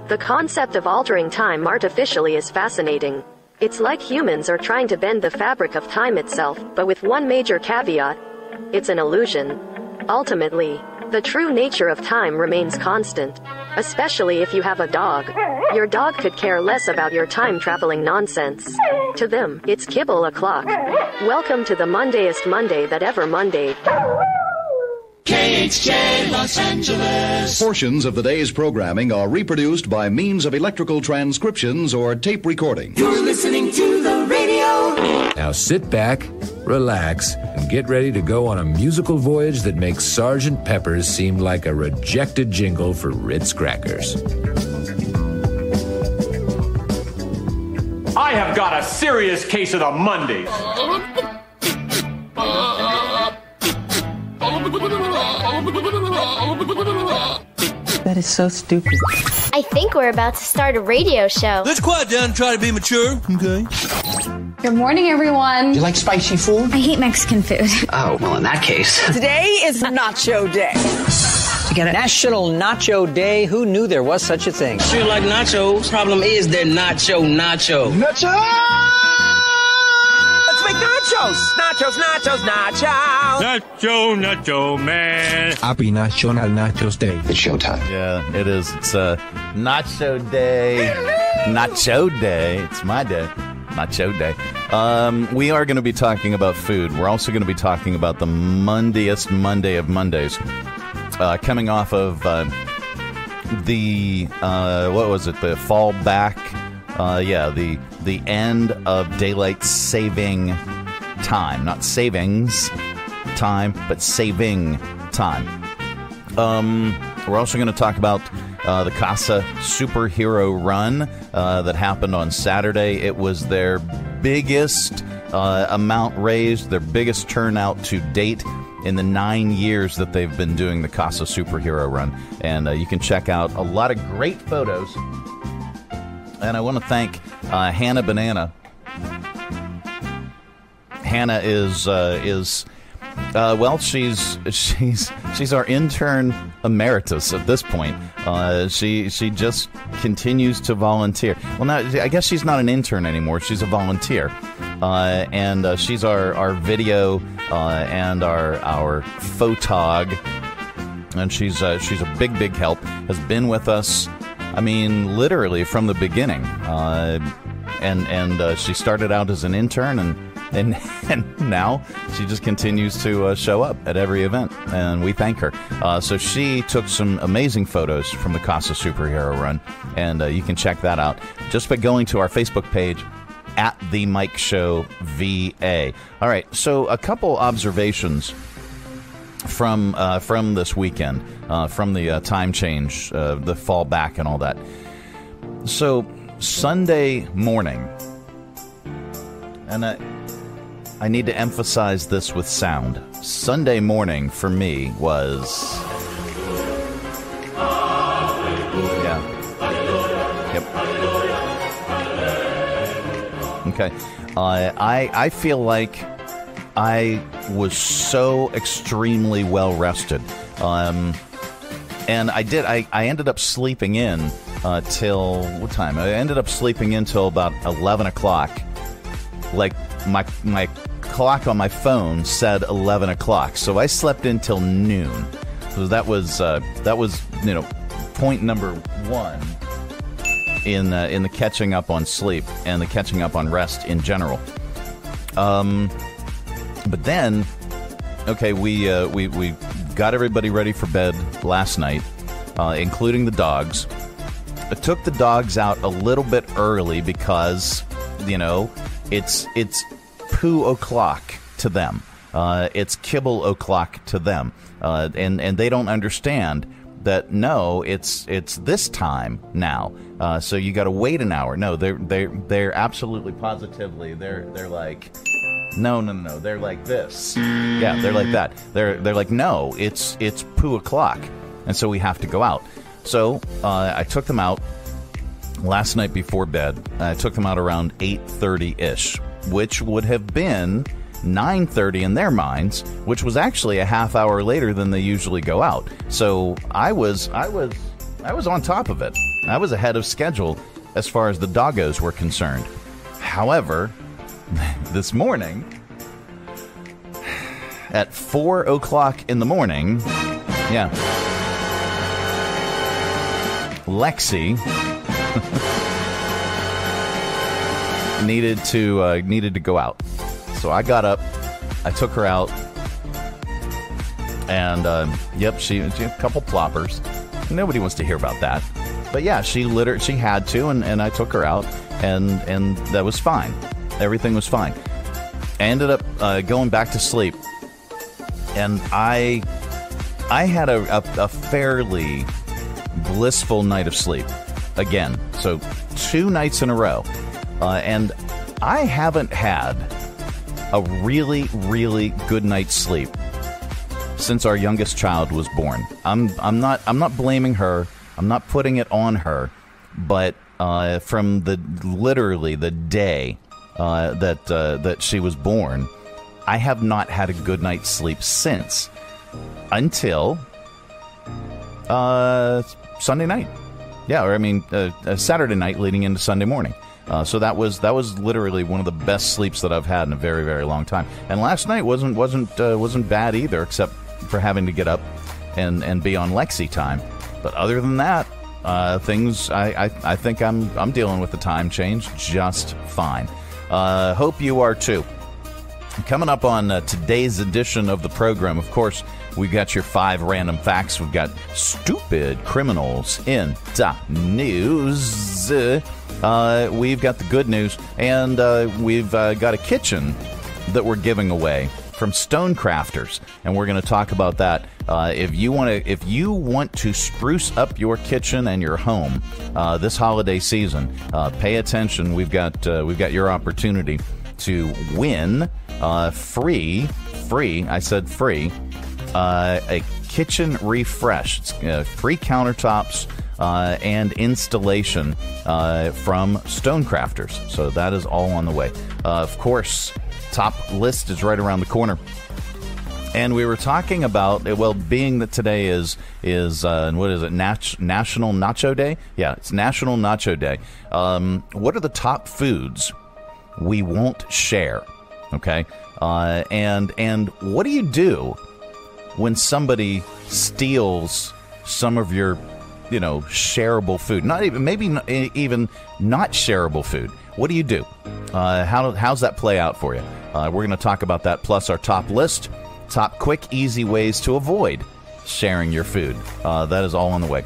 The concept of altering time artificially is fascinating. It's like humans are trying to bend the fabric of time itself, but with one major caveat: it's an illusion. Ultimately, the true nature of time remains constant. Especially if you have a dog. Your dog could care less about your time-traveling nonsense. To them, it's kibble o'clock. Welcome to the Mondayest Monday that ever Mondayed. KHJ Los Angeles. Portions of the day's programming are reproduced by means of electrical transcriptions or tape recording. You're listening to the radio. Now sit back, relax, and get ready to go on a musical voyage that makes Sgt. Pepper's seem like a rejected jingle for Ritz crackers. I have got a serious case of the Mondays. That is so stupid. I think we're about to start a radio show. Let's quiet down and try to be mature, okay? Good morning, everyone. Do you like spicy food? I hate Mexican food. Oh, well, in that case. Today is Nacho Day. To get a National Nacho Day, who knew there was such a thing? Sure like nachos. Problem is they're nacho. Nacho! Let's make nachos. Nachos. Nacho, man. Happy National Nachos Day. It's showtime. Yeah, it is. It's Nacho Day. Nacho Day. It's my day. Nacho Day. We are going to be talking about food. We're also going to be talking about the Mondayest Monday of Mondays. Coming off of the what was it? The fall back. The end of daylight saving time, not savings time, but saving time. We're also going to talk about the Casa Superhero Run that happened on Saturday. It was their biggest amount raised, their biggest turnout to date in the 9 years that they've been doing the Casa Superhero Run. And you can check out a lot of great photos. And I want to thank Hannah Banana. Hannah is she's our intern emeritus at this point. She just continues to volunteer. Well, now I guess she's not an intern anymore. She's a volunteer, and she's our video and our photog, and she's a big help. Has been with us. I mean, literally from the beginning, and she started out as an intern, and now she just continues to show up at every event, and we thank her. So she took some amazing photos from the Casa Superhero Run, and you can check that out just by going to our Facebook page at The Mike Show VA. All right, so a couple observations from this weekend, from the time change, the fall back and all that. So Sunday morning, and I need to emphasize this with sound. Sunday morning for me was... Yeah. Yep. Okay. I feel like I was so extremely well rested. And I ended up sleeping in till... What time? I ended up sleeping in till about 11 o'clock. Like, my clock on my phone said 11 o'clock, so I slept in till noon. So that was point number one in the catching up on sleep and the catching up on rest in general. But then, okay, we got everybody ready for bed last night, including the dogs. I took the dogs out a little bit early because, it's poo o'clock to them. It's kibble o'clock to them. And they don't understand that, no, it's this time now. So you got to wait an hour. No, they're absolutely positively, they're like, no, they're like this. Yeah, they're like that. They're like, no, it's poo o'clock. And so we have to go out. So I took them out last night before bed. I took them out around 8:30-ish, which would have been 9:30 in their minds, which was actually a half hour later than they usually go out. So I was on top of it. I was ahead of schedule as far as the doggos were concerned. However, this morning, at 4 o'clock in the morning, Lexi needed to go out. So I got up, I took her out, and she a couple ploppers. Nobody wants to hear about that. But yeah, she had to, and I took her out, and that was fine. Everything was fine. I ended up going back to sleep, and I had a fairly blissful night of sleep again. So 2 nights in a row, and I haven't had a really, really good night's sleep since our youngest child was born. I'm not blaming her. I'm not putting it on her, but from literally the day that she was born, I have not had a good night's sleep since, until Sunday night. Saturday night leading into Sunday morning. So that was literally one of the best sleeps that I've had in a very, very long time. And last night wasn't bad either, except for having to get up and be on Lexi time. But other than that, things I think I'm dealing with the time change just fine. Hope you are too. Coming up on today's edition of the program, of course, we got your 5 random facts. We've got Stoopid Criminalz in the news. We've got the good news, and we've got a kitchen that we're giving away from Stonecrafters, and we're going to talk about that. If you want to spruce up your kitchen and your home this holiday season, pay attention. We've got your opportunity to win free. I said free. A kitchen refresh. It's free countertops and installation from Stonecrafters. So that is all on the way. Of course, Top List is right around the corner. And we were talking about, being that today is what is it, National Nacho Day? Yeah, it's National Nacho Day. What are the top foods we won't share? Okay, and what do you do when somebody steals some of your, shareable food? Maybe even not shareable food. What do you do? How's that play out for you? We're going to talk about that, plus our top list, top quick, easy ways to avoid sharing your food. That is all on the way.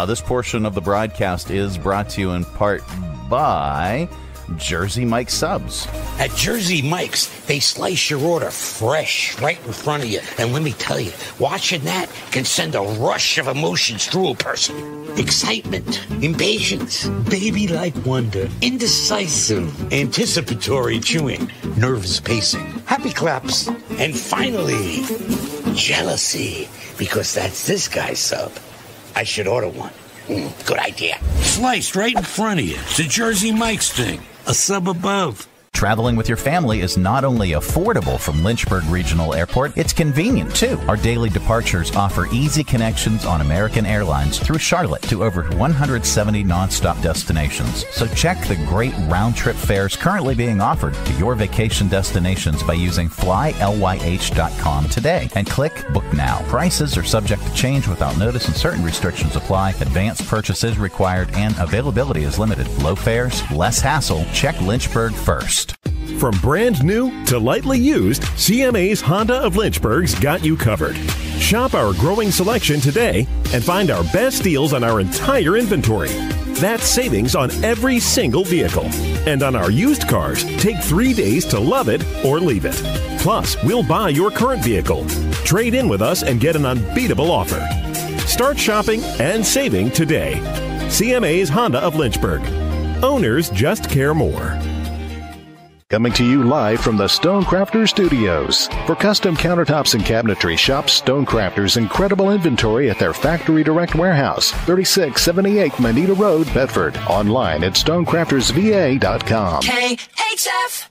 This portion of the broadcast is brought to you in part by Jersey Mike's Subs. At Jersey Mike's, they slice your order fresh right in front of you. And let me tell you, watching that can send a rush of emotions through a person. Excitement, impatience, baby-like wonder, indecisive, anticipatory chewing, nervous pacing, happy claps, and finally, jealousy, because that's this guy's sub. I should order one. Good idea. Sliced right in front of you. It's a Jersey Mike's thing. A sub above. Traveling with your family is not only affordable from Lynchburg Regional Airport, it's convenient too. Our daily departures offer easy connections on American Airlines through Charlotte to over 170 nonstop destinations. So check the great round-trip fares currently being offered to your vacation destinations by using flylyh.com today and click Book Now. Prices are subject to change without notice and certain restrictions apply. Advanced purchase is required and availability is limited. Low fares, less hassle. Check Lynchburg first. From brand new to lightly used, CMA's Honda of Lynchburg's got you covered. Shop our growing selection today and find our best deals on our entire inventory. That's savings on every single vehicle. And on our used cars, take 3 days to love it or leave it. Plus, we'll buy your current vehicle. Trade in with us and get an unbeatable offer. Start shopping and saving today. CMA's Honda of Lynchburg. Owners just care more. Coming to you live from the Stonecrafters Studios. For custom countertops and cabinetry, shop Stonecrafters' incredible inventory at their Factory Direct Warehouse, 3678 Manita Road, Bedford. Online at stonecraftersva.com. KHF!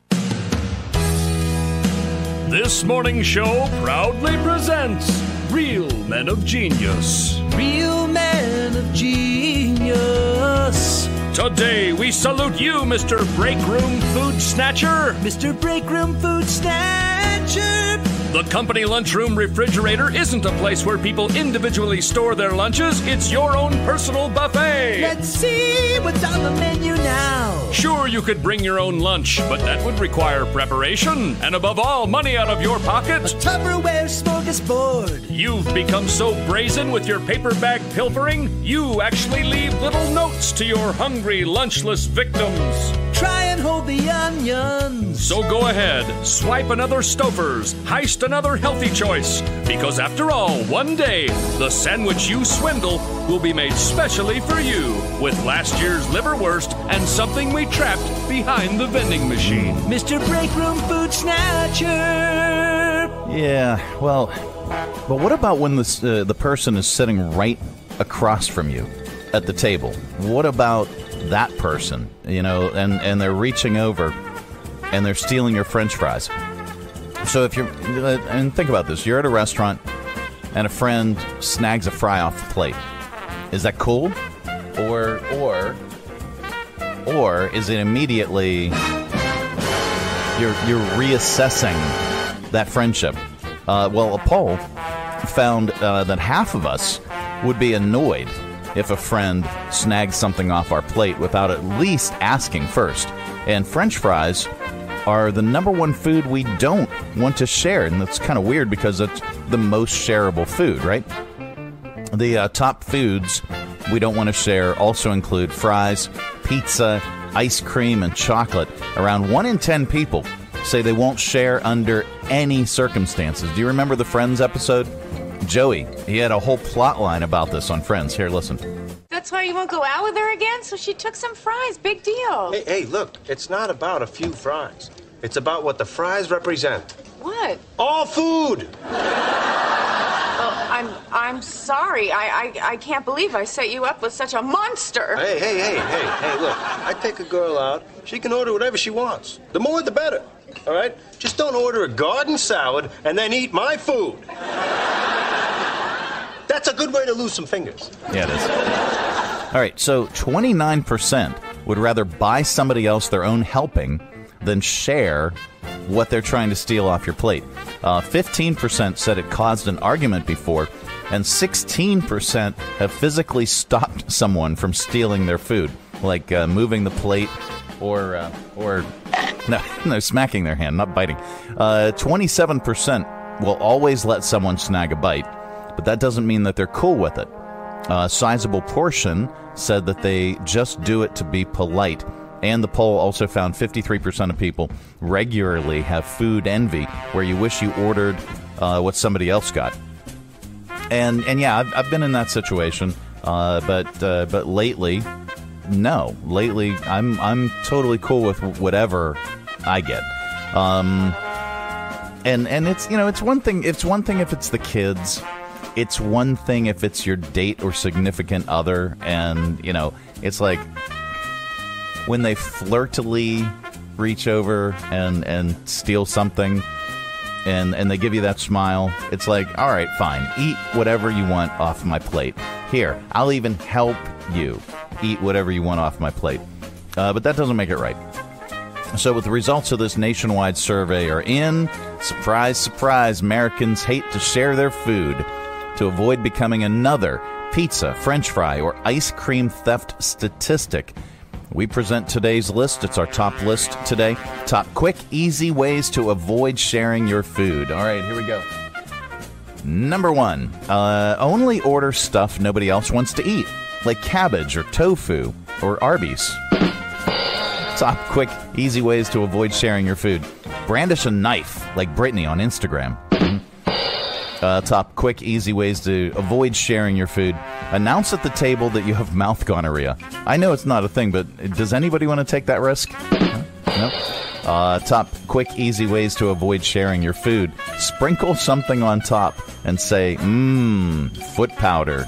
This morning's show proudly presents Real Men of Genius. Real Men of Genius. genius. Today we salute you, Mr. Breakroom Food Snatcher. Mr. Breakroom Food Snatcher. The company lunchroom refrigerator isn't a place where people individually store their lunches. It's your own personal buffet. Let's see what's on the menu now. Sure, you could bring your own lunch, but that would require preparation. And above all, money out of your pocket. A Tupperware smorgasbord. You've become so brazen with your paper bag pilfering, you actually leave little notes to your hungry, lunchless victims. Try and hold the onions. So go ahead, swipe another Stouffer's, heist another healthy choice. Because after all, one day, the sandwich you swindle will be made specially for you with last year's liverwurst and something we trapped behind the vending machine. Mr. Breakroom Food Snatcher. Yeah, well, but what about when the person is sitting right across from you at the table? What about that person, and they're reaching over and they're stealing your French fries? So if you're, and think about this, you're at a restaurant and a friend snags a fry off the plate. Is that cool? Or is it immediately you're reassessing that friendship? Well, a poll found that half of us would be annoyed if a friend snags something off our plate without at least asking first. And French fries are the number one food we don't want to share. And that's kind of weird because it's the most shareable food, right? The top foods we don't want to share also include fries, pizza, ice cream, and chocolate. Around 1 in 10 people say they won't share under any circumstances. Do you remember the Friends episode? Joey, he had a whole plot line about this on Friends. Here, listen. That's why you won't go out with her again? So she took some fries. Big deal. Hey, look, it's not about a few fries. It's about what the fries represent. What? All food! Well, I'm sorry. I can't believe I set you up with such a monster. Hey, look, I take a girl out. She can order whatever she wants. The more, the better. All right? Just don't order a garden salad and then eat my food. That's a good way to lose some fingers. Yeah, it is. All right, so 29% would rather buy somebody else their own helping than share what they're trying to steal off your plate. 15% said it caused an argument before, and 16% have physically stopped someone from stealing their food, like moving the plate or no, smacking their hand, not biting. 27% will always let someone snag a bite, but that doesn't mean that they're cool with it. A sizable portion said that they just do it to be polite. And the poll also found 53% of people regularly have food envy, where you wish you ordered what somebody else got. And yeah, I've been in that situation, but lately, no. Lately, I'm totally cool with whatever I get. And it's it's one thing. It's one thing if it's the kids. It's one thing if it's your date or significant other, and it's like when they flirtily reach over and steal something, and they give you that smile. It's like, all right, fine, eat whatever you want off my plate. Here, I'll even help you eat whatever you want off my plate. But that doesn't make it right. So with the results of this nationwide survey are in, surprise, surprise, Americans hate to share their food to avoid becoming another pizza, French fry, or ice cream theft statistic. We present today's list. It's our top list today. Top quick, easy ways to avoid sharing your food. All right, here we go. Number 1, only order stuff nobody else wants to eat, like cabbage or tofu or Arby's. Top quick, easy ways to avoid sharing your food. Brandish a knife, like Brittany on Instagram. Top quick, easy ways to avoid sharing your food. Announce at the table that you have mouth gonorrhea. I know it's not a thing, but does anybody want to take that risk? No? Top quick, easy ways to avoid sharing your food. Sprinkle something on top and say, foot powder.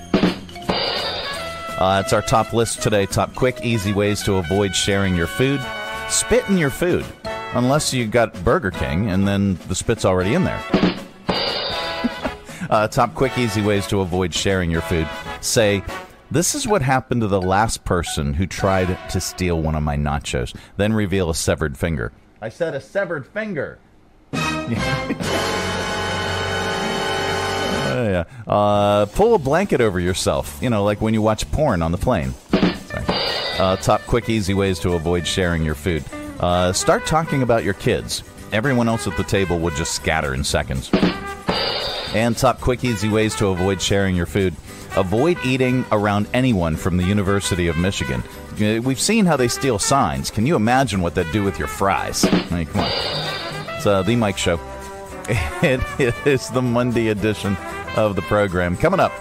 It's our top list today. Top quick, easy ways to avoid sharing your food. Spit in your food. Unless you got Burger King, and then the spit's already in there. Top quick, easy ways to avoid sharing your food. Say, This is what happened to the last person who tried to steal one of my nachos, then reveal a severed finger. I said a severed finger. Pull a blanket over yourself, like when you watch porn on the plane. Top quick, easy ways to avoid sharing your food. Start talking about your kids. Everyone else at the table would just scatter in seconds. And top quick, easy ways to avoid sharing your food. Avoid eating around anyone from the University of Michigan. We've seen how they steal signs. Can you imagine what they'd do with your fries? I mean, come on. It's The Mike Show. It is the Monday edition of the program. Coming up,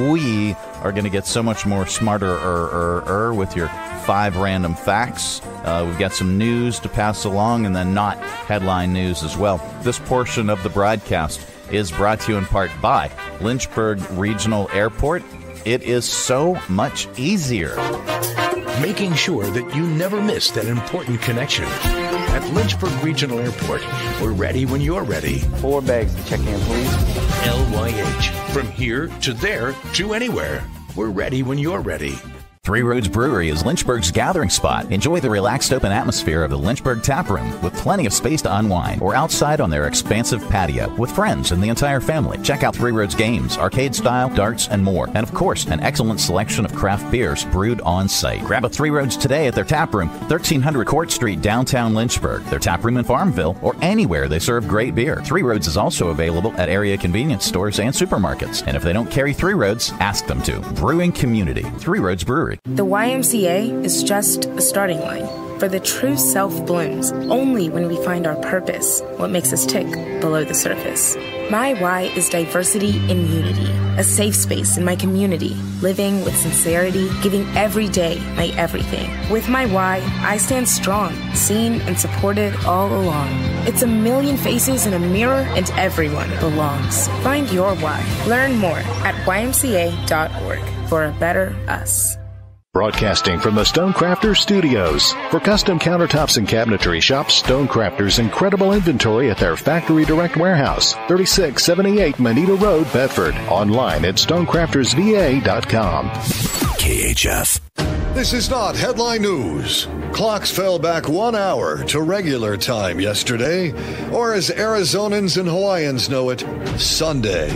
we are going to get so much more smarter with your 5 random facts. We've got some news to pass along, and then not headline news as well. This portion of the broadcast is brought to you in part by Lynchburg Regional Airport. It is so much easier. Making sure that you never miss that important connection. At Lynchburg Regional Airport, we're ready when you're ready. 4 bags to check in, please. LYH. From here to there to anywhere. We're ready when you're ready. Three Roads Brewery is Lynchburg's gathering spot. Enjoy the relaxed open atmosphere of the Lynchburg Tap Room with plenty of space to unwind, or outside on their expansive patio with friends and the entire family. Check out Three Roads games, arcade style, darts, and more. And of course, an excellent selection of craft beers brewed on site. Grab a Three Roads today at their tap room, 1300 Court Street, downtown Lynchburg, their tap room in Farmville, or anywhere they serve great beer. Three Roads is also available at area convenience stores and supermarkets. And if they don't carry Three Roads, ask them to. Brewing community, Three Roads Brewery. The YMCA is just a starting line, for the true self blooms only when we find our purpose, what makes us tick below the surface. My why is diversity and unity, a safe space in my community, living with sincerity, giving every day my everything. With my why, I stand strong, seen and supported all along. It's a million faces in a mirror, and everyone belongs. Find your why. Learn more at ymca.org for a better us. Broadcasting from the Stonecrafters Studios. For custom countertops and cabinetry, shop Stonecrafters' incredible inventory at their Factory Direct Warehouse, 3678 Manita Road, Bedford. Online at stonecraftersva.com. KHF. This is not headline news. Clocks fell back 1 hour to regular time yesterday, or as Arizonans and Hawaiians know it, Sunday.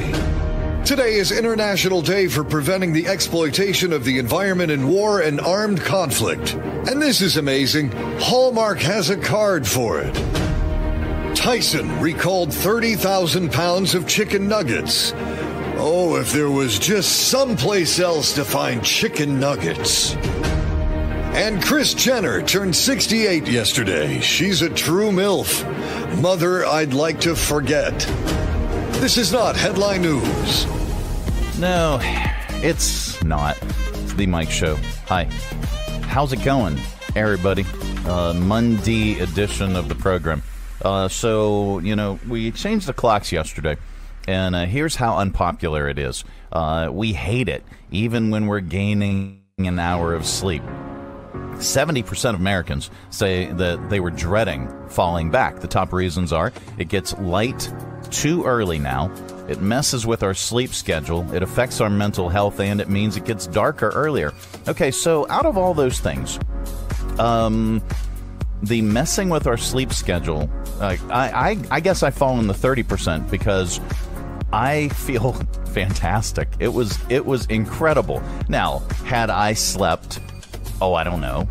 Today is International Day for Preventing the Exploitation of the Environment in War and Armed Conflict. And this is amazing. Hallmark has a card for it. Tyson recalled 30,000 pounds of chicken nuggets. Oh, if there was just someplace else to find chicken nuggets. And Kris Jenner turned 68 yesterday. She's a true MILF. Mother I'd like to forget. This is not headline news. No, it's not. It's the Mike Show. Hi. How's it going, everybody? Monday edition of the program. We changed the clocks yesterday, and here's how unpopular it is. We hate it, even when we're gaining an hour of sleep. 70% of Americans say that they were dreading falling back. The top reasons are it gets light too early now, it messes with our sleep schedule, it affects our mental health, and it means it gets darker earlier. Okay, so out of all those things, the messing with our sleep schedule, I guess I fall in the 30% because I feel fantastic. It was incredible. Now, had I slept, I don't know,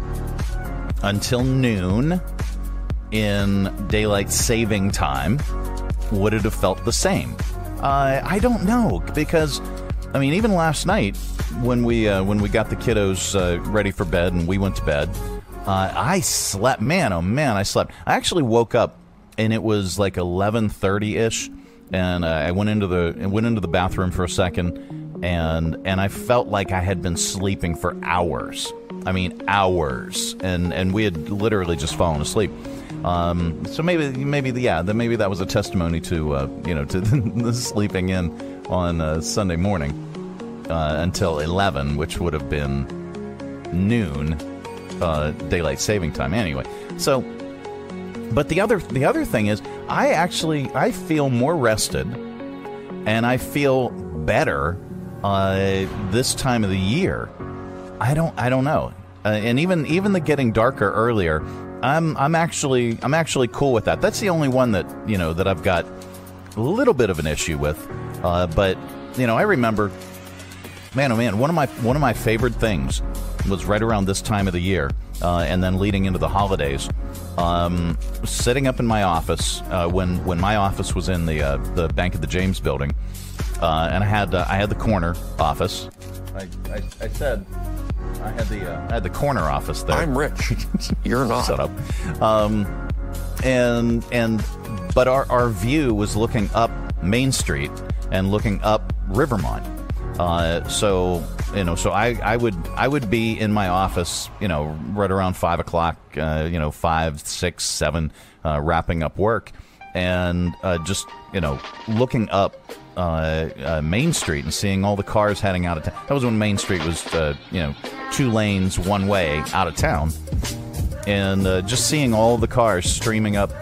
until noon in daylight saving time, would it have felt the same? I don't know, because even last night when we got the kiddos ready for bed and we went to bed, I slept. Man, oh man, I slept. I actually woke up and it was like 11:30-ish, and I went into the bathroom for a second, and I felt like I had been sleeping for hours. Hours, and we had literally just fallen asleep. So maybe that was a testimony to to the sleeping in on Sunday morning until 11, which would have been noon daylight saving time. Anyway, so but the other thing is I feel more rested and I feel better this time of the year, I don't know. And even the getting darker earlier, I'm actually cool with that. That's the only one that that I've got a little bit of an issue with. But I remember, man, oh man, one of my favorite things was right around this time of the year, and then leading into the holidays. Sitting up in my office when my office was in the Bank of the James building, and I had the corner office. I said I had the corner office there. I'm rich. You're not. Shut up. But our view was looking up Main Street and looking up Rivermont. So I would be in my office, right around 5 o'clock, 5, 6, 7, wrapping up work, and just looking up Main Street and seeing all the cars heading out of town. That was when Main Street was 2 lanes one way out of town, and just seeing all the cars streaming up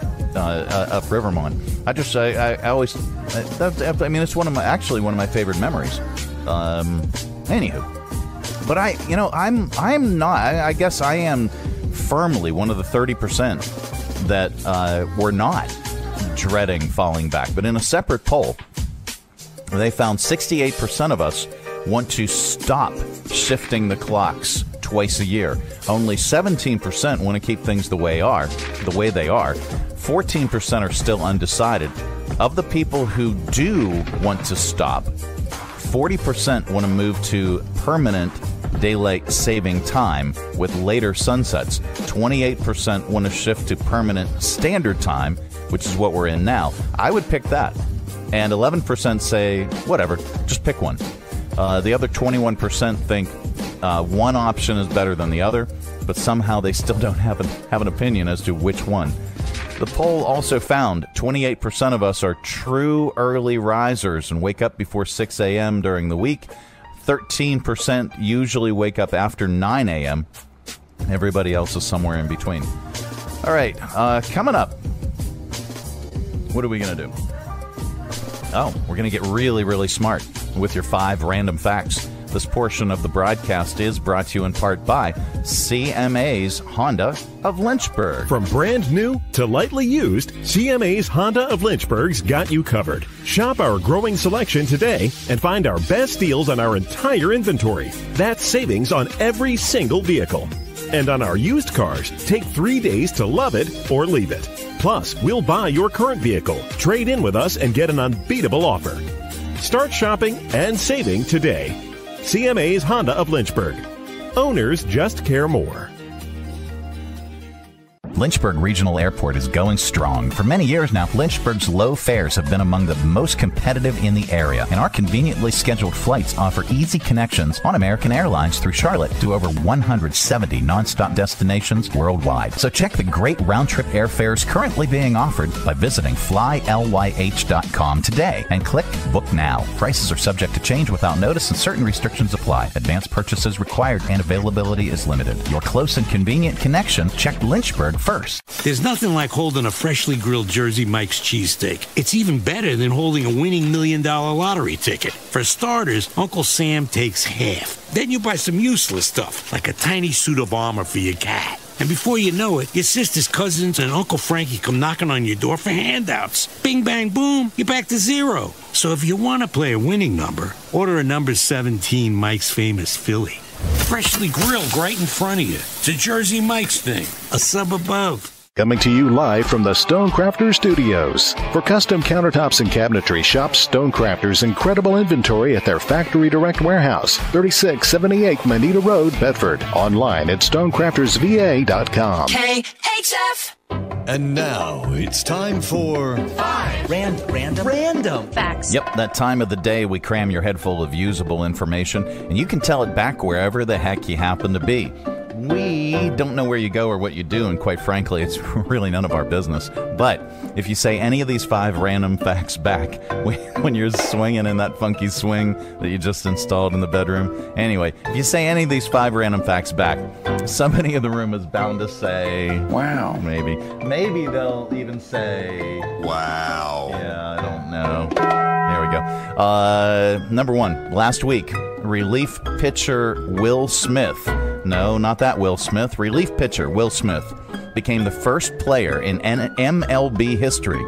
Rivermont. I always it's one of my favorite memories. Anywho, but I'm not. I guess I am firmly one of the 30% that were not dreading falling back. But in a separate poll, they found 68% of us want to stop shifting the clocks twice a year. Only 17% want to keep things the way they are. 14% are still undecided. Of the people who do want to stop, 40% want to move to permanent daylight saving time with later sunsets. 28% want to shift to permanent standard time, which is what we're in now. I would pick that. And 11% say, whatever, just pick one. The other 21% think one option is better than the other, but somehow they still don't have an opinion as to which one. The poll also found 28% of us are true early risers and wake up before 6 a.m. during the week. 13% usually wake up after 9 a.m. Everybody else is somewhere in between. All right, coming up, what are we going to do? Oh, we're going to get really, really smart with your 5 random facts. This portion of the broadcast is brought to you in part by CMA's Honda of Lynchburg. From brand new to lightly used, CMA's Honda of Lynchburg's got you covered. Shop our growing selection today and find our best deals on our entire inventory. That's savings on every single vehicle. And on our used cars, take 3 days to love it or leave it. Plus, we'll buy your current vehicle, trade in with us, and get an unbeatable offer. Start shopping and saving today. CMA's Honda of Lynchburg. Owners just care more. Lynchburg Regional Airport is going strong. For many years now, Lynchburg's low fares have been among the most competitive in the area, and our conveniently scheduled flights offer easy connections on American Airlines through Charlotte to over 170 nonstop destinations worldwide. So check the great round-trip airfares currently being offered by visiting flylyh.com today and click Book Now. Prices are subject to change without notice and certain restrictions apply. Advanced purchases required and availability is limited. Your close and convenient connection, check Lynchburg first. There's nothing like holding a freshly grilled Jersey Mike's cheesesteak. It's even better than holding a winning $1 million lottery ticket. For starters, Uncle Sam takes half. Then you buy some useless stuff, like a tiny suit of armor for your cat. And before you know it, your sister's cousins and Uncle Frankie come knocking on your door for handouts. Bing, bang, boom, you're back to zero. So if you want to play a winning number, order a number 17 Mike's Famous Philly. Freshly grilled right in front of you. It's a Jersey Mike's thing. A sub above. Coming to you live from the Stonecrafter Studios. For custom countertops and cabinetry, shop Stonecrafter's incredible inventory at their Factory Direct Warehouse, 3678 Manita Road, Bedford. Online at stonecraftersva.com. KHF. And now it's time for 5 random facts. Yep, that time of the day we cram your head full of usable information, and you can tell it back wherever the heck you happen to be. We don't know where you go or what you do, and quite frankly, it's really none of our business. But if you say any of these 5 random facts back when you're swinging in that funky swing that you just installed in the bedroom, anyway, if you say any of these 5 random facts back, somebody in the room is bound to say, wow. Maybe they'll even say, wow. Yeah, I don't know. There we go. Number 1, last week, relief pitcher Will Smith. No, not that Will Smith. Relief pitcher Will Smith became the first player in MLB history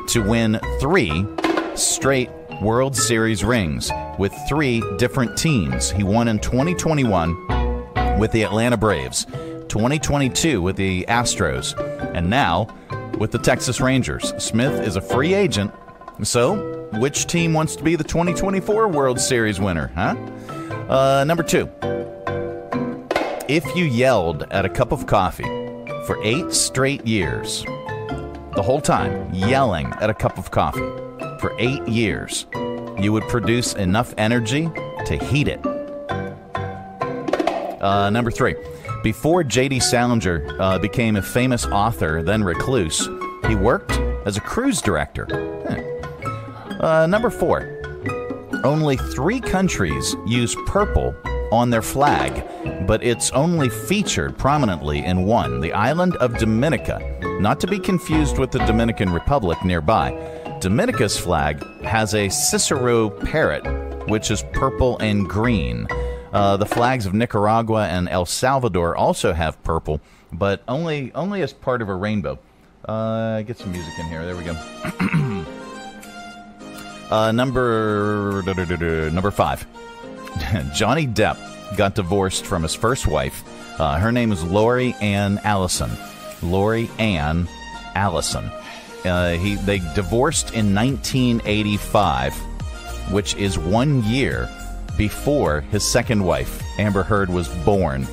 to win 3 straight World Series rings with 3 different teams. He won in 2021 with the Atlanta Braves, 2022 with the Astros, and now with the Texas Rangers. Smith is a free agent. So, which team wants to be the 2024 World Series winner, huh? Number 2. If you yelled at a cup of coffee for 8 straight years, the whole time yelling at a cup of coffee for 8 years, you would produce enough energy to heat it. Number 3. Before J.D. Salinger became a famous author, then recluse, he worked as a cruise director. Number 4. Only 3 countries use purple on their flag, but it's only featured prominently in one, the island of Dominica, not to be confused with the Dominican Republic nearby. Dominica's flag has a Cicero parrot, which is purple and green. The flags of Nicaragua and El Salvador also have purple, but only as part of a rainbow. Get some music in here. There we go. Number 5. Johnny Depp got divorced from his first wife. Her name is Lori Ann Allison. Lori Ann Allison. They divorced in 1985, which is 1 year before his second wife, Amber Heard, was born.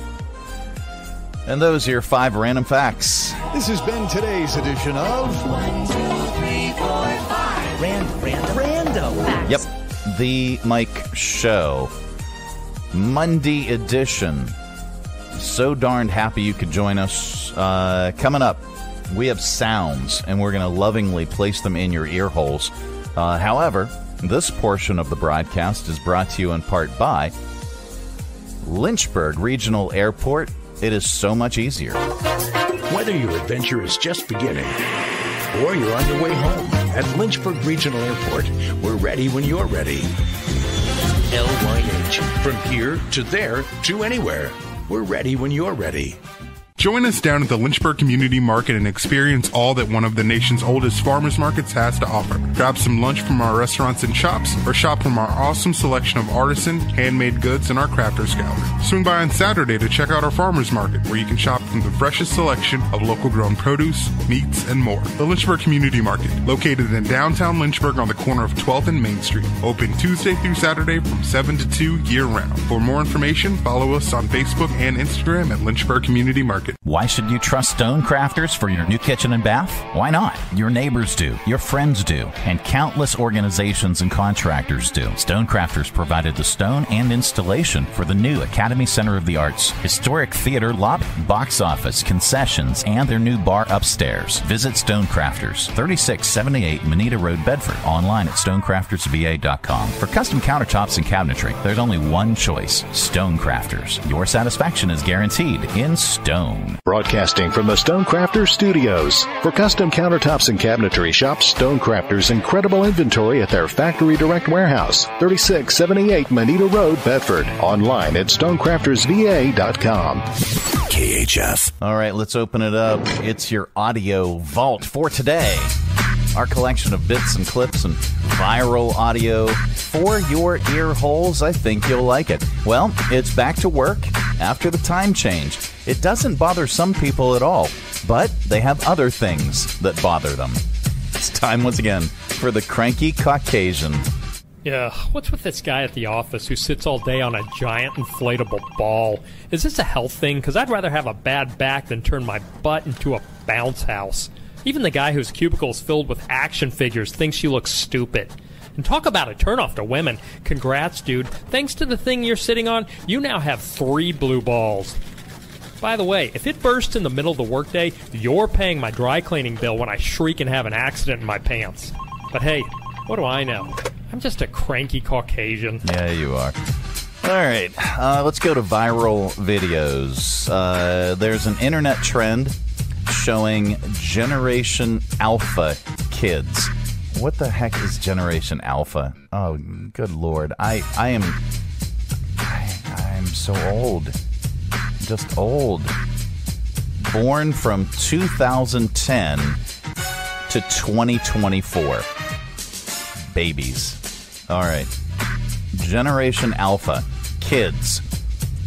And those are your 5 random facts. This has been today's edition of 1, 2, 3, 4, 5. Random facts. Yep, the Mike Show, Monday edition. So darned happy you could join us. Coming up, we have sounds, and we're going to lovingly place them in your ear holes. However, this portion of the broadcast is brought to you in part by Lynchburg Regional Airport. It is so much easier. Whether your adventure is just beginning or you're on your way home, at Lynchburg Regional Airport, we're ready when you're ready. LYH. From here to there to anywhere. We're ready when you're ready. Join us down at the Lynchburg Community Market and experience all that one of the nation's oldest farmers markets has to offer. Grab some lunch from our restaurants and shops, or shop from our awesome selection of artisan, handmade goods and our crafters gallery. Swing by on Saturday to check out our farmers market, where you can shop from the freshest selection of local grown produce, meats, and more. The Lynchburg Community Market, located in downtown Lynchburg on the corner of 12th and Main Street. Open Tuesday through Saturday from 7 to 2 year-round. For more information, follow us on Facebook and Instagram at Lynchburg Community Market. Why should you trust Stonecrafters for your new kitchen and bath? Why not? Your neighbors do, your friends do, and countless organizations and contractors do. Stonecrafters provided the stone and installation for the new Academy Center of the Arts, historic theater lobby, box office, concessions, and their new bar upstairs. Visit Stonecrafters, 3678 Manita Road, Bedford, online at stonecraftersva.com. For custom countertops and cabinetry, there's only one choice, Stonecrafters. Your satisfaction is guaranteed in stone. Broadcasting from the Stonecrafters Studios. For custom countertops and cabinetry, shop Stonecrafters' incredible inventory at their Factory Direct Warehouse, 3678 Manita Road, Bedford. Online at stonecraftersva.com. KHF. All right, let's open it up. It's your audio vault for today. Our collection of bits and clips and viral audio for your ear holes. I think you'll like it. Well, it's back to work after the time change. It doesn't bother some people at all, but they have other things that bother them. It's time once again for the Cranky Caucasian. Yeah, what's with this guy at the office who sits all day on a giant inflatable ball? Is this a health thing? Because I'd rather have a bad back than turn my butt into a bounce house. Even the guy whose cubicle is filled with action figures thinks you look stupid. And talk about a turnoff to women. Congrats, dude. Thanks to the thing you're sitting on, you now have 3 blue balls. By the way, if it bursts in the middle of the workday, you're paying my dry cleaning bill when I shriek and have an accident in my pants. But hey, what do I know? I'm just a cranky Caucasian. Yeah, you are. All right, let's go to viral videos. There's an internet trend showing Generation Alpha kids What the heck is Generation Alpha? Oh, good Lord. I'm so old. Just old. Born from 2010 to 2024. Babies. All right. Generation Alpha. Kids.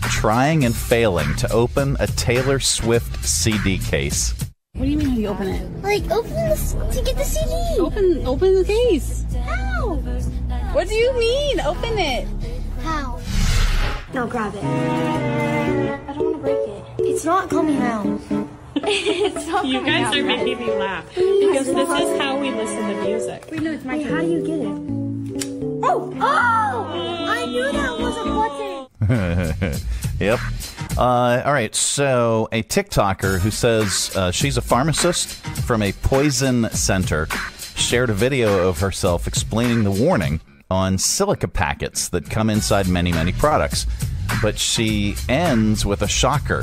Trying and failing to open a Taylor Swift CD case. What do you mean how do you open it? Like, open to get the CD. Open the case. How? What do you mean? Open it. How? No, grab it. I don't want to break it. It's not coming out. It's not You coming guys out, are right? making me laugh. Because this is how we listen to music. Wait, no, it's my. How do you get it? Oh! I knew that was a button. Yep. All right, so a TikToker who says she's a pharmacist from a poison center shared a video of herself explaining the warning on silica packets that come inside many, many products. But she ends with a shocker.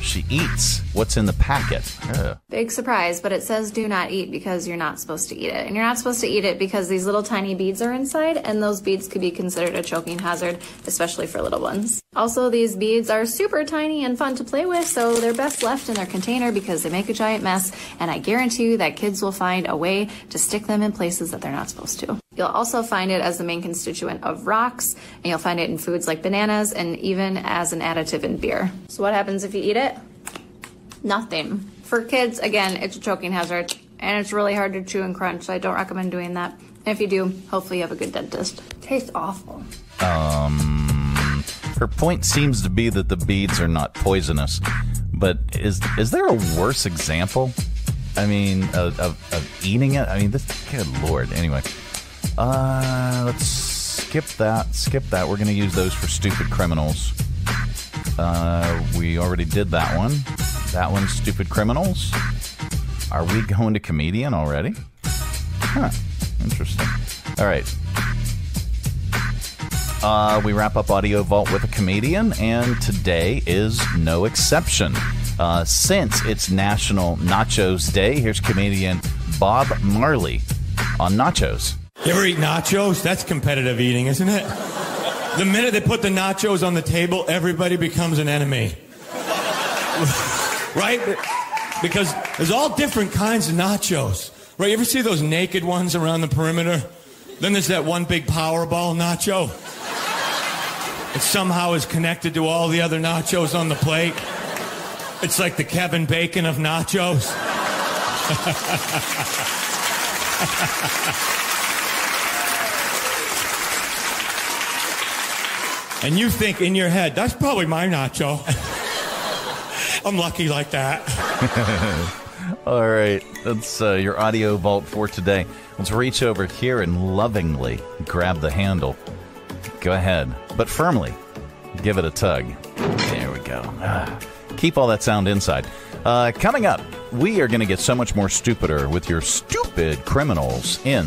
She eats what's in the packet. Ugh. Big surprise, but it says do not eat because you're not supposed to eat it. And you're not supposed to eat it because these little tiny beads are inside, and those beads could be considered a choking hazard, especially for little ones. Also, these beads are super tiny and fun to play with, so they're best left in their container because they make a giant mess, and I guarantee you that kids will find a way to stick them in places that they're not supposed to. You'll also find it as the main constituent of rocks, and you'll find it in foods like bananas and even as an additive in beer. So what happens if you eat it? Nothing. For kids, again, it's a choking hazard, and it's really hard to chew and crunch, so I don't recommend doing that. And if you do, hopefully you have a good dentist. Tastes awful. Her point seems to be that the beads are not poisonous, but is there a worse example? I mean, of eating it? I mean, this, good Lord. Anyway, let's skip that. We're going to use those for Stoopid Criminals. We already did that one. That one's Stoopid Criminals. Are we going to Comedian already? Huh. Interesting. All right. We wrap up AudioVault with a comedian, and today is no exception. Since it's National Nachos Day, here's comedian Bob Marley on nachos. You ever eat nachos? That's competitive eating, isn't it? The minute they put the nachos on the table, everybody becomes an enemy. Right? Because there's all different kinds of nachos. Right? You ever see those naked ones around the perimeter? Then there's that one big Powerball nacho. It somehow is connected to all the other nachos on the plate. It's like the Kevin Bacon of nachos. And you think in your head, that's probably my nacho. I'm lucky like that. All right, that's your AudioVault for today. Let's reach over here and lovingly grab the handle. Go ahead, but firmly give it a tug. There we go. Keep all that sound inside. Coming up, we are going to get so much more stupider with your Stoopid Criminals in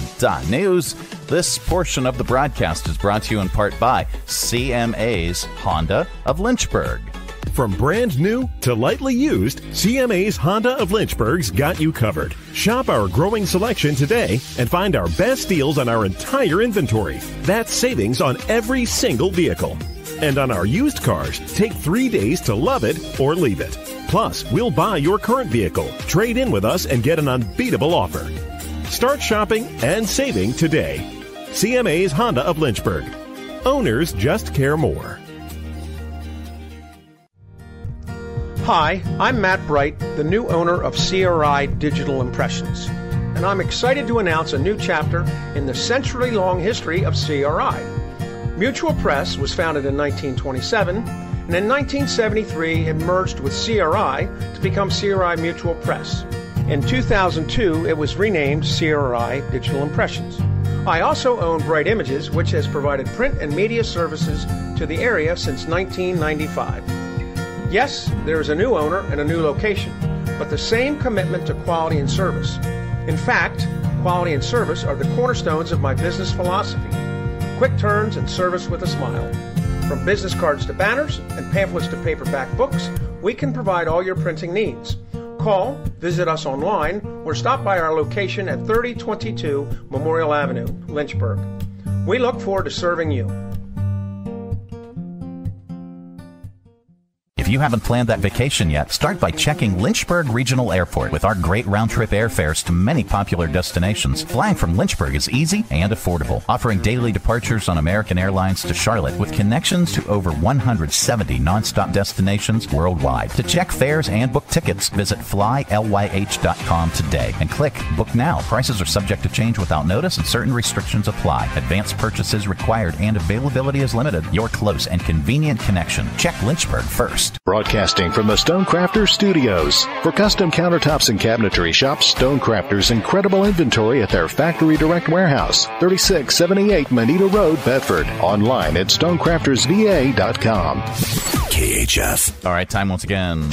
News. This portion of the broadcast is brought to you in part by CMA's Honda of Lynchburg. From brand new to lightly used, CMA's Honda of Lynchburg's got you covered. Shop our growing selection today and find our best deals on our entire inventory. That's savings on every single vehicle. And on our used cars, take 3 days to love it or leave it. Plus, we'll buy your current vehicle, trade in with us, and get an unbeatable offer. Start shopping and saving today. CMA's Honda of Lynchburg. Owners just care more. Hi, I'm Matt Bright, the new owner of CRI Digital Impressions, and I'm excited to announce a new chapter in the century-long history of CRI. Mutual Press was founded in 1927, and in 1973 it merged with CRI to become CRI Mutual Press. In 2002, it was renamed CRI Digital Impressions. I also own Bright Images, which has provided print and media services to the area since 1995. Yes, there is a new owner and a new location, but the same commitment to quality and service. In fact, quality and service are the cornerstones of my business philosophy. Quick turns and service with a smile. From business cards to banners and pamphlets to paperback books, we can provide all your printing needs. Call, visit us online, or stop by our location at 3022 Memorial Avenue, Lynchburg. We look forward to serving you. If you haven't planned that vacation yet, start by checking Lynchburg Regional Airport. With our great round-trip airfares to many popular destinations, flying from Lynchburg is easy and affordable, offering daily departures on American Airlines to Charlotte with connections to over 170 nonstop destinations worldwide. To check fares and book tickets, visit flylyh.com today and click Book Now. Prices are subject to change without notice and certain restrictions apply. Advanced purchases required and availability is limited. Your close and convenient connection. Check Lynchburg first. Broadcasting from the Stonecrafters Studios. For custom countertops and cabinetry, shop Stonecrafters' incredible inventory at their Factory Direct Warehouse, 3678 Manita Road, Bedford. Online at stonecraftersva.com. KHF. All right, time once again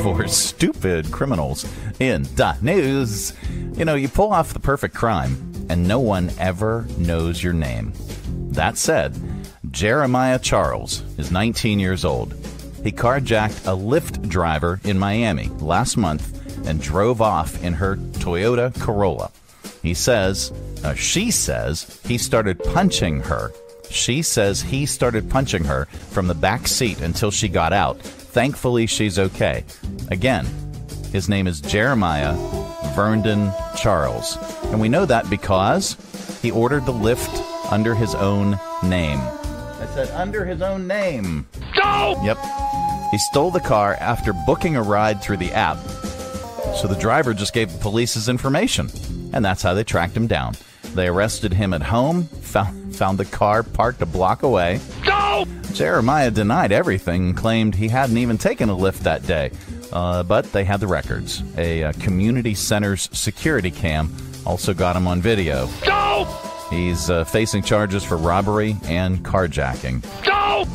for Stupid Criminals in the News. You know, you pull off the perfect crime, and no one ever knows your name. That said, Jeremiah Charles is 19 years old. He carjacked a Lyft driver in Miami last month and drove off in her Toyota Corolla. She says he started punching her. She says he started punching her from the back seat until she got out. Thankfully, she's okay. Again, his name is Jeremiah Verndon Charles. And we know that because he ordered the Lyft under his own name. I said under his own name. Go! Yep. He stole the car after booking a ride through the app. So the driver just gave the police his information, and that's how they tracked him down. They arrested him at home, found the car parked a block away. Go! Jeremiah denied everything and claimed he hadn't even taken a Lyft that day. But they had the records. A community center's security cam also got him on video. Go! He's facing charges for robbery and carjacking. Go!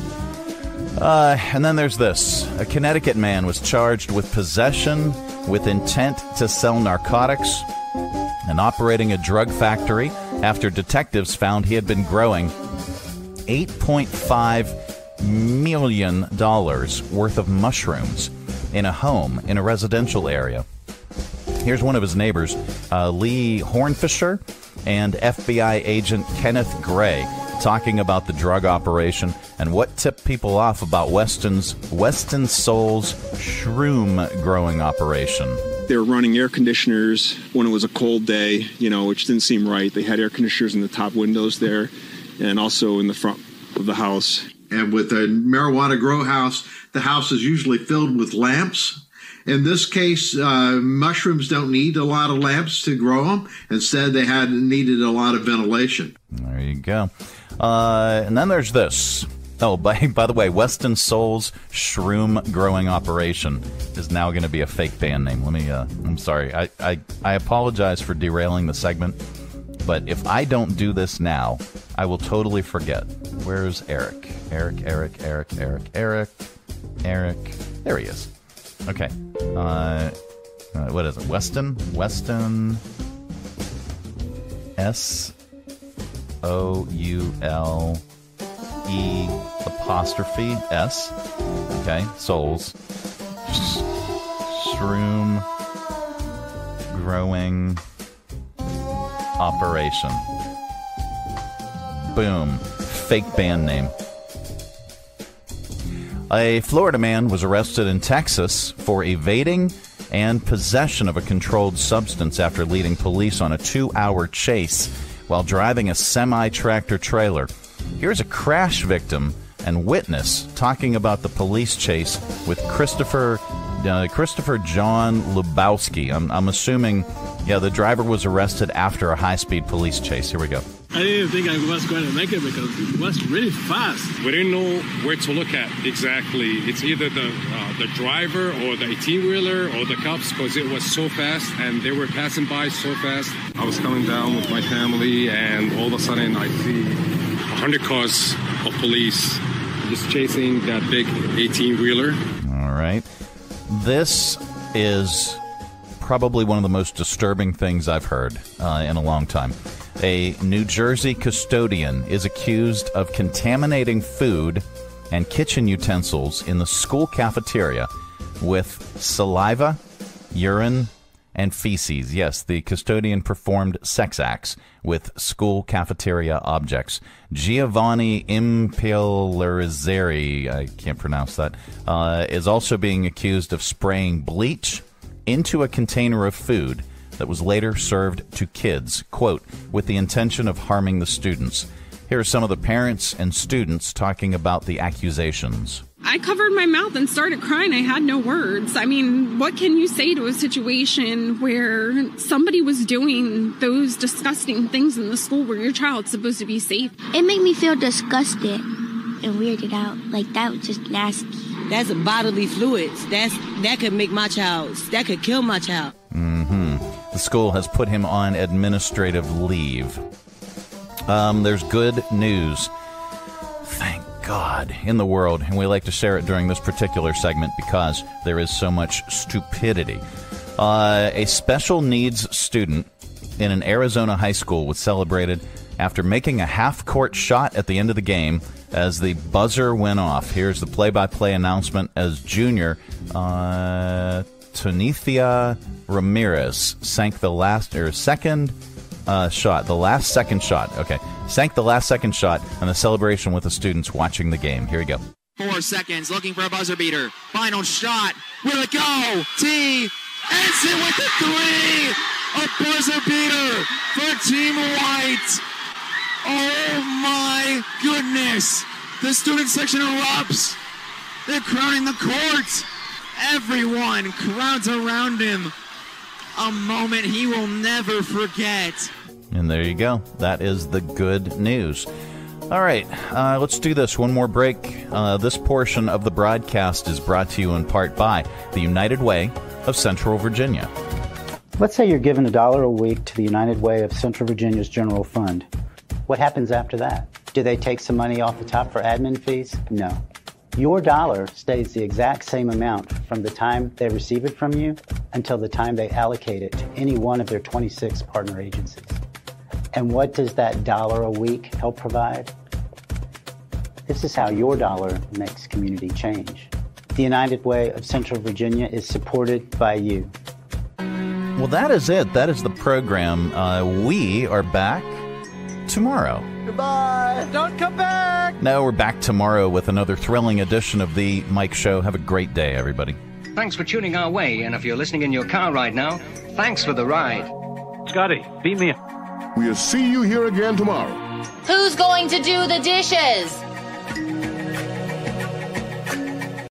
And then there's this. A Connecticut man was charged with possession with intent to sell narcotics and operating a drug factory after detectives found he had been growing $8.5 million worth of mushrooms in a home in a residential area. Here's one of his neighbors, Lee Hornfisher, and FBI agent Kenneth Gray talking about the drug operation and what tipped people off about Weston Soul's shroom growing operation. They were running air conditioners when it was a cold day, which didn't seem right. They had air conditioners in the top windows there and also in the front of the house. And with a marijuana grow house, the house is usually filled with lamps. In this case, mushrooms don't need a lot of lamps to grow them. Instead, they needed a lot of ventilation. There you go. And then there's this. Oh, by the way, Weston Soul's shroom growing operation is now going to be a fake band name. I'm sorry. I apologize for derailing the segment, but if I don't do this now, I will totally forget. Where's Eric? Eric. There he is. Okay. What is it? Weston SOULE''S. Okay, Souls. Shroom growing operation. Boom. Fake band name. A Florida man was arrested in Texas for evading and possession of a controlled substance after leading police on a 2-hour chase while driving a semi-tractor trailer. Here's a crash victim and witness talking about the police chase with Christopher John Lubowski. I'm assuming, the driver was arrested after a high-speed police chase. Here we go. I didn't think I was going to make it because it was really fast. We didn't know where to look at exactly. It's either the driver or the 18-wheeler or the cops because it was so fast and they were passing by so fast. I was coming down with my family and all of a sudden I see 100 cars of police just chasing that big 18-wheeler. All right. This is probably one of the most disturbing things I've heard in a long time. A New Jersey custodian is accused of contaminating food and kitchen utensils in the school cafeteria with saliva urine, and feces. Yes, the custodian performed sex acts with school cafeteria objects. Giovanni Impellizzeri, I can't pronounce that, is also being accused of spraying bleach into a container of food that was later served to kids, quote, with the intention of harming the students. Here are some of the parents and students talking about the accusations. I covered my mouth and started crying. I had no words. I mean, what can you say to a situation where somebody was doing those disgusting things in the school where your child's supposed to be safe? It made me feel disgusted and weirded out. Like, that was just nasty. That's bodily fluids. That could make my child, that could kill my child. The school has put him on administrative leave. There's good news. Thank God in the world, and we like to share it during this particular segment because there is so much stupidity. A special needs student in an Arizona high school was celebrated after making a half-court shot at the end of the game as the buzzer went off. Here's the play-by-play announcement as junior Tonithia Ramirez sank the last second shot. Sank the last second shot and the celebration with the students watching the game. Here we go. 4 seconds, looking for a buzzer beater. Final shot. Will it go? T. Ends it with the 3. A buzzer beater for Team White. Oh my goodness. The student section erupts. They're crowding the court. Everyone crowds around him. A moment he will never forget. And there you go. That is the good news. All right, let's do this. One more break. This portion of the broadcast is brought to you in part by the United Way of Central Virginia. Let's say you're given $1 a week to the United Way of Central Virginia's general fund. What happens after that? Do they take some money off the top for admin fees? No. Your dollar stays the exact same amount from the time they receive it from you until the time they allocate it to any one of their 26 partner agencies. And what does that $1 a week help provide? This is how your dollar makes community change. The United Way of Central Virginia is supported by you. Well, that is it. That is the program. We are back tomorrow. Goodbye. Don't come back. No, we're back tomorrow with another thrilling edition of The Mike Show. Have a great day, everybody. Thanks for tuning our way, and if you're listening in your car right now, thanks for the ride. Scotty, beat me up. We'll see you here again tomorrow. Who's going to do the dishes?